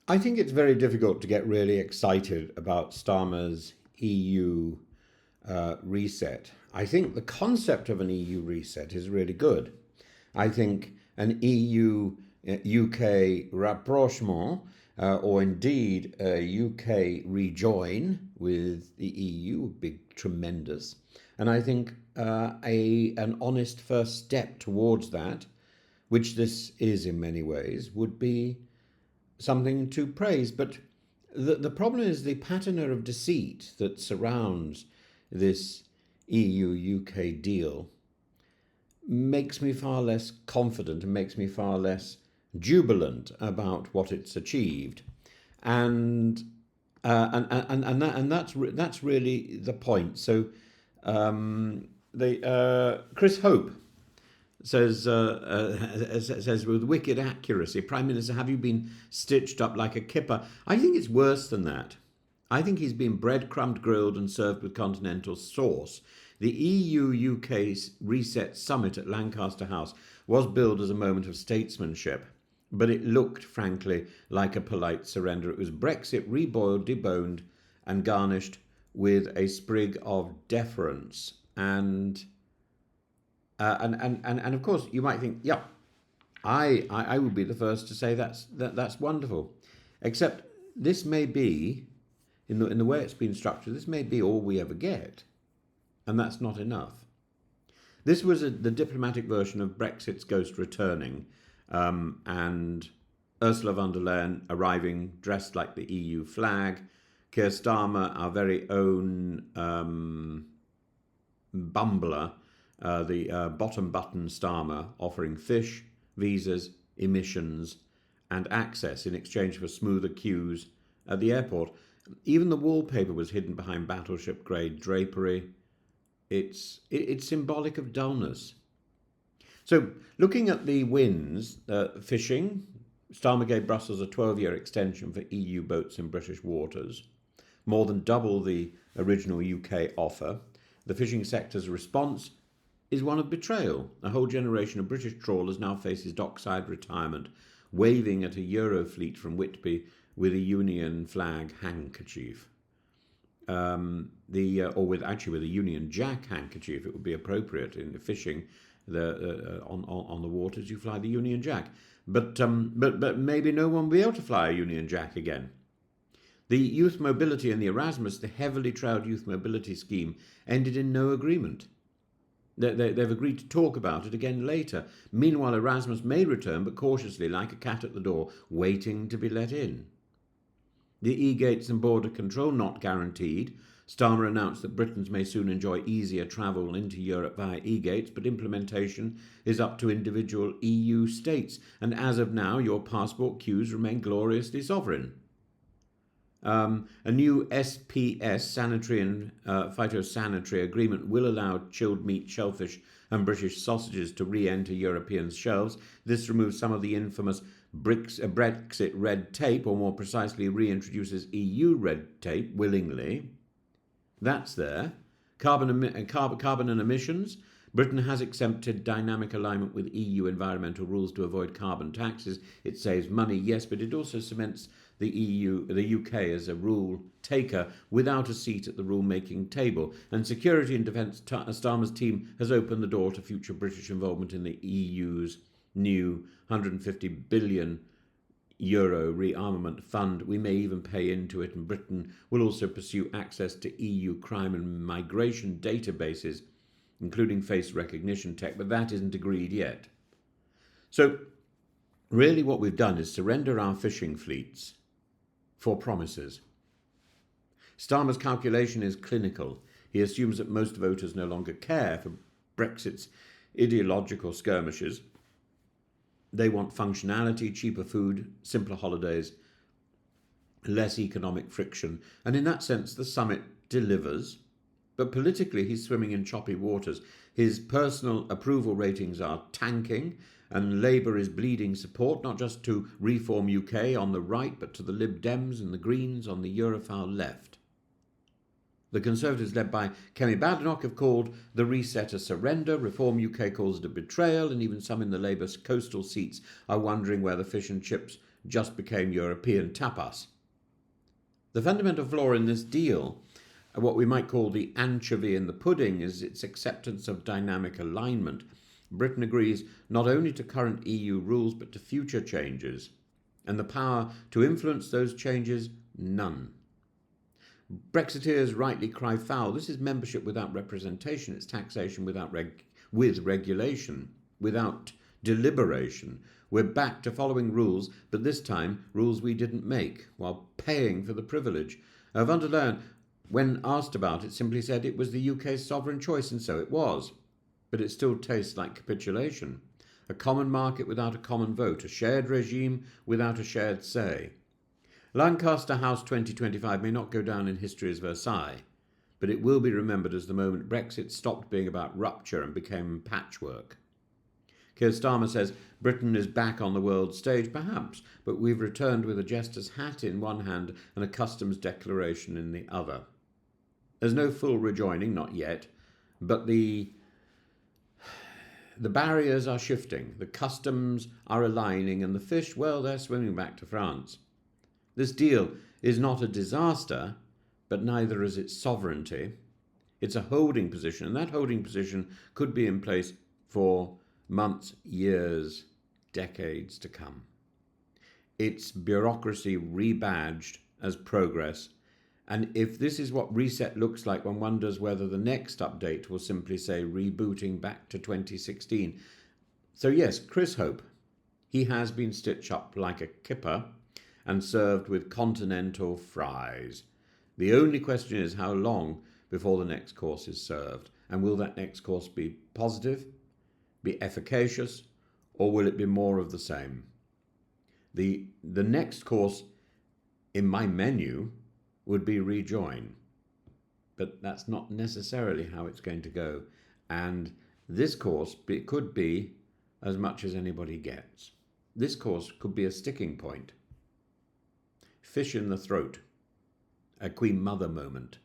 I think it's very difficult to get really excited about Starmer's EU reset. I think the concept of an EU reset is really good. I think an EU UK rapprochement, or indeed a UK rejoin with the EU, would be tremendous. And I think an honest first step towards that, which this is in many ways, would be something to praise. But the problem is the pattern of deceit that surrounds this EU UK deal makes me far less confident and makes me far less jubilant about what it's achieved. And that's really the point. So Chris Hope says with wicked accuracy, Prime Minister, have you been stitched up like a kipper? I think it's worse than that. I think he's been breadcrumbed, grilled, and served with continental sauce. The EU UK Reset Summit at Lancaster House was billed as a moment of statesmanship, but it looked, frankly, like a polite surrender. It was Brexit reboiled, deboned, and garnished with a sprig of deference. And of course, you might think, yeah, I would be the first to say that's wonderful. Except this may be, in the way it's been structured, this may be all we ever get, and that's not enough. This was the diplomatic version of Brexit's ghost returning, and Ursula von der Leyen arriving dressed like the EU flag, Keir Starmer, our very own bumbler, the bottom button Starmer, offering fish, visas, emissions, and access in exchange for smoother queues at the airport. Even the wallpaper was hidden behind battleship grade drapery. It's symbolic of dullness. So, looking at the wins, fishing, Starmer gave Brussels a 12-year extension for EU boats in British waters, more than double the original UK offer. The fishing sector's response is one of betrayal. A whole generation of British trawlers now faces dockside retirement, waving at a Eurofleet from Whitby with a Union flag handkerchief. With a Union Jack handkerchief, it would be appropriate in fishing. On the waters, you fly the Union Jack, but maybe no one will be able to fly a Union Jack again. The youth mobility and the Erasmus, the heavily trailed youth mobility scheme, ended in no agreement. They've agreed to talk about it again later. Meanwhile, Erasmus may return, but cautiously, like a cat at the door, waiting to be let in. The e-gates and border control not guaranteed. Starmer announced that Britons may soon enjoy easier travel into Europe via e-gates, but implementation is up to individual EU states. And as of now, your passport queues remain gloriously sovereign. A new SPS, sanitary and phytosanitary agreement, will allow chilled meat, shellfish, and British sausages to re-enter European shelves. This removes some of the infamous Brexit red tape, or more precisely, reintroduces EU red tape willingly. That's there. Carbon and emissions. Britain has accepted dynamic alignment with EU environmental rules to avoid carbon taxes. It saves money, yes, but it also cements the UK as a rule taker without a seat at the rule-making table. And security and defence, Starmer's team has opened the door to future British involvement in the EU's new €150 billion rearmament fund. We may even pay into it, and Britain will also pursue access to EU crime and migration databases, including face recognition tech, but that isn't agreed yet. So, really what we've done is surrender our fishing fleets for promises. Starmer's calculation is clinical. He assumes that most voters no longer care for Brexit's ideological skirmishes. They want functionality, cheaper food, simpler holidays, less economic friction. And in that sense, the summit delivers. But politically, he's swimming in choppy waters. His personal approval ratings are tanking, and Labour is bleeding support, not just to Reform UK on the right, but to the Lib Dems and the Greens on the Europhile left. The Conservatives, led by Kemi Badenoch, have called the reset a surrender. Reform UK calls it a betrayal, and even some in the Labour coastal seats are wondering where the fish and chips just became European tapas. The fundamental flaw in this deal, what we might call the anchovy in the pudding, is its acceptance of dynamic alignment. Britain agrees not only to current EU rules but to future changes, and the power to influence those changes, none. Brexiteers rightly cry foul. This is membership without representation. It's taxation with regulation, without deliberation. We're back to following rules, but this time rules we didn't make, while paying for the privilege. Von der Leyen, when asked about it, simply said it was the UK's sovereign choice, and so it was. But it still tastes like capitulation. A common market without a common vote, a shared regime without a shared say. Lancaster House 2025 may not go down in history as Versailles, but it will be remembered as the moment Brexit stopped being about rupture and became patchwork. Keir Starmer says Britain is back on the world stage, perhaps, but we've returned with a jester's hat in one hand and a customs declaration in the other. There's no full rejoining, not yet, but the barriers are shifting, the customs are aligning, and the fish, well, they're swimming back to France. This deal is not a disaster, but neither is its sovereignty. It's a holding position, and that holding position could be in place for months, years, decades to come. It's bureaucracy rebadged as progress, and if this is what reset looks like, one wonders whether the next update will simply say rebooting back to 2016. So yes, Chris Hope, he has been stitched up like a kipper and served with continental fries. The only question is how long before the next course is served, and will that next course be positive, be efficacious, or will it be more of the same? The next course in my menu would be rejoin, but that's not necessarily how it's going to go, and this course could be as much as anybody gets. This course could be a sticking point. Fish in the throat, a Queen Mother moment.